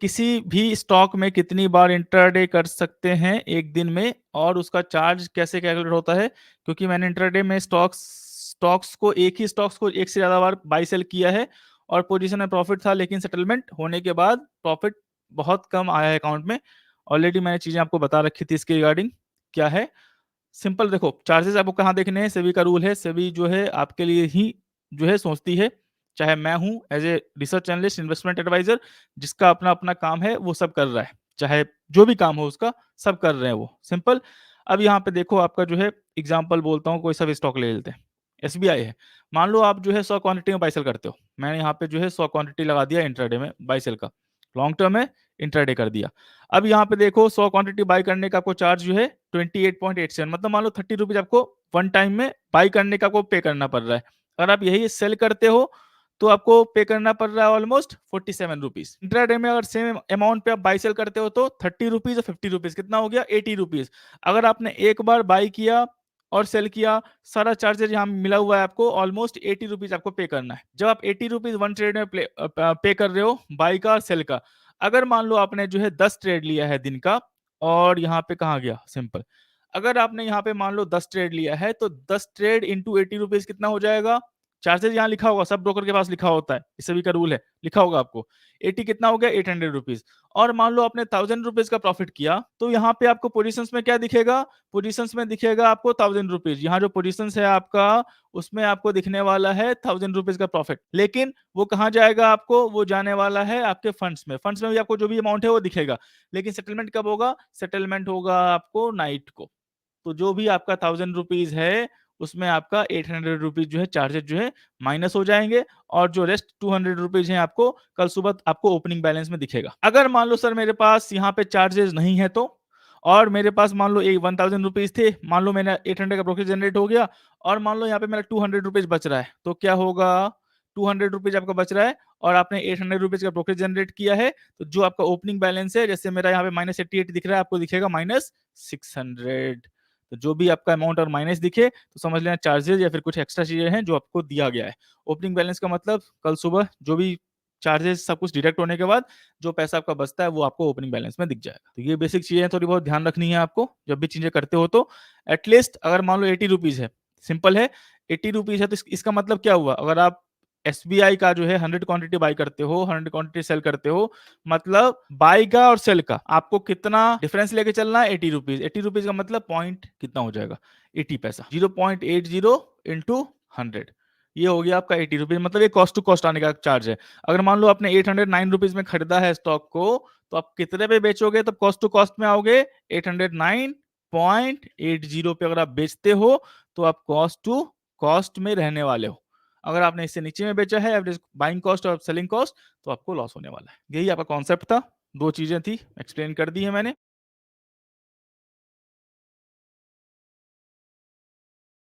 किसी भी स्टॉक में कितनी बार इंट्राडे कर सकते हैं एक दिन में और उसका चार्ज कैसे कैलकुलेट होता है? क्योंकि मैंने इंट्राडे में स्टॉक्स को एक से ज़्यादा बार बाय सेल किया है और पोजीशन में प्रॉफिट था, लेकिन सेटलमेंट होने के बाद प्रॉफिट बहुत कम आया है अकाउंट में। ऑलरेडी मैंने चीज़ें आपको बता रखी थी इसके रिगार्डिंग। क्या है? सिंपल देखो, चार्जेस आपको कहाँ देखने हैं? सेबी का रूल है, सेबी जो है आपके लिए ही जो है सोचती है। चाहे मैं हूँ as a research analyst, investment adviser, जिसका अपना-अपना काम है, वो सब कर रहा है। चाहे जो भी काम हो उसका, सब कर रहे हैं वो, सिंपल। अब यहाँ पे देखो आपका जो है एग्ज़ाम्पल बोलता हूँ, कोई सा भी स्टॉक ले लेते हैं। एसबीआई है, मान लो आप जो है 100 क्वांटिटी में बाय सेल करते हो। मैंने यहाँ पे जो है 100 क्वांटिटी लगा दिया इंट्राडे में बाय सेल का। लॉन्ग टर्म है, इंट्राडे कर दिया। अब यहाँ पे देखो 100 क्वांटिटी बाय करने का आपको चार्ज जो है 28.87, मतलब मान लो ₹30 आपको वन टाइम में बाय करने का आपको पे करना पड़ रहा है। अगर आप यही सेल करते हो तो आपको पे करना पड़ रहा है ऑलमोस्ट ₹47। इंट्राडे में अगर सेम अमाउंट पे आप बाय सेल करते हो तो ₹30 और ₹50 कितना हो गया? ₹80। अगर आपने एक बार बाय किया और सेल किया, सारा चार्जेज़ यहाँ मिला हुआ है आपको, ऑलमोस्ट ₹80 आपको पे करना है। जब आप ₹80 वन ट्रेड में पे कर रहे हो, बाय का और सेल का। अगर मान लो आपने जो है 10 ट्रेड लिया है दिन का और यहाँ पे कहाँ गया? सिंपल। अगर आपने यहाँ पे मान लो 10 ट्रेड लिया है तो 10 ट्रेड इंटू ₹80 कितना हो जाएगा? चार्जेज़ यहाँ लिखा होगा, सब ब्रोकर के पास लिखा होता है, ये सभी का रूल है, लिखा होगा आपको। 80 कितना हो गया? ₹800। और मान लो आपने ₹1000 का प्रॉफिट किया, तो यहाँ पे आपको पोज़ीशंस में क्या दिखेगा? पोज़ीशंस में दिखेगा आपको ₹1000। यहाँ जो पोज़ीशंस है आपका, उसमें आपको दिखने वाला है ₹1000 का प्रॉफिट। लेकिन वो कहाँ जाएगा आपको? वो जाने वाला है आपके फंड्स में। फंड्स में भी आपको जो भी अमाउंट है वो दिखेगा। लेकिन सेटलमेंट कब होगा? सेटलमेंट होगा आपको नाइट को। तो जो भी आपका ₹1000 है, उसमें आपका ₹800 जो है चार्जेज़ जो है माइनस हो जाएँगे और जो रेस्ट ₹200 हैं आपको कल सुबह आपको ओपनिंग बैलेंस में दिखेगा। अगर मान लो सर मेरे पास यहाँ पे चार्जेज़ नहीं है तो? और मेरे पास मान लो ₹1000 थे, मान लो मैंने 800 का प्रॉफिट जनरेट हो गया और मान लो यहाँ पे मेरा ₹200 बच रहा है, तो क्या होगा? ₹200 आपका बच रहा है और आपने ₹800 का प्रॉफिट जनरेट किया है, तो जो आपका ओपनिंग बैलेंस है, जैसे मेरा यहाँ पे -88 दिख रहा है, आपको दिखेगा -600। तो जो भी आपका अमाउंट और माइनस दिखे, तो समझ लेना चार्जेज़ या फिर कुछ एक्स्ट्रा चीज़ें हैं जो आपको दिया गया है। ओपनिंग बैलेंस का मतलब कल सुबह जो भी चार्जेज़ सब कुछ डिडक्ट होने के बाद जो पैसा आपका बचता है वो आपको ओपनिंग बैलेंस में दिख जाएगा। तो ये बेसिक चीज़ें थोड़ी बहुत ध्यान रखनी है आपको, जब भी चीज़ें करते हो तो। एटलीस्ट अगर मान लो ₹80 है, सिंपल है, ₹80 है तो इसका मतलब क्या हुआ? अगर आप एसबीआई का जो है 100 क्वांटिटी बाय करते हो, 100 क्वांटिटी सेल करते हो, मतलब बाय का और सेल का आपको कितना डिफरेंस लेके चलना है? ₹80। ₹80 का मतलब पॉइंट कितना हो जाएगा? 80 पैसा। 0.80 इंटू 100, ये हो गया आपका ₹80, मतलब ये कॉस्ट टू कॉस्ट आने का चार्ज है। अगर मान लो आपने ₹809 में खरीदा है स्टॉक को, तो आप कितने पे बेचोगे? तब कॉस्ट टू कॉस्ट में आओगे 809.80 पे अगर आप बेचते हो, तो आप कॉस्ट टू कॉस्ट में रहने वाले हो। अगर आपने इससे नीचे में बेचा है एवरेज बाइंग कॉस्ट और सेलिंग कॉस्ट, तो आपको लॉस होने वाला है। यही आपका कॉन्सेप्ट था, 2 चीज़ें थी, एक्सप्लेन कर दी है मैंने।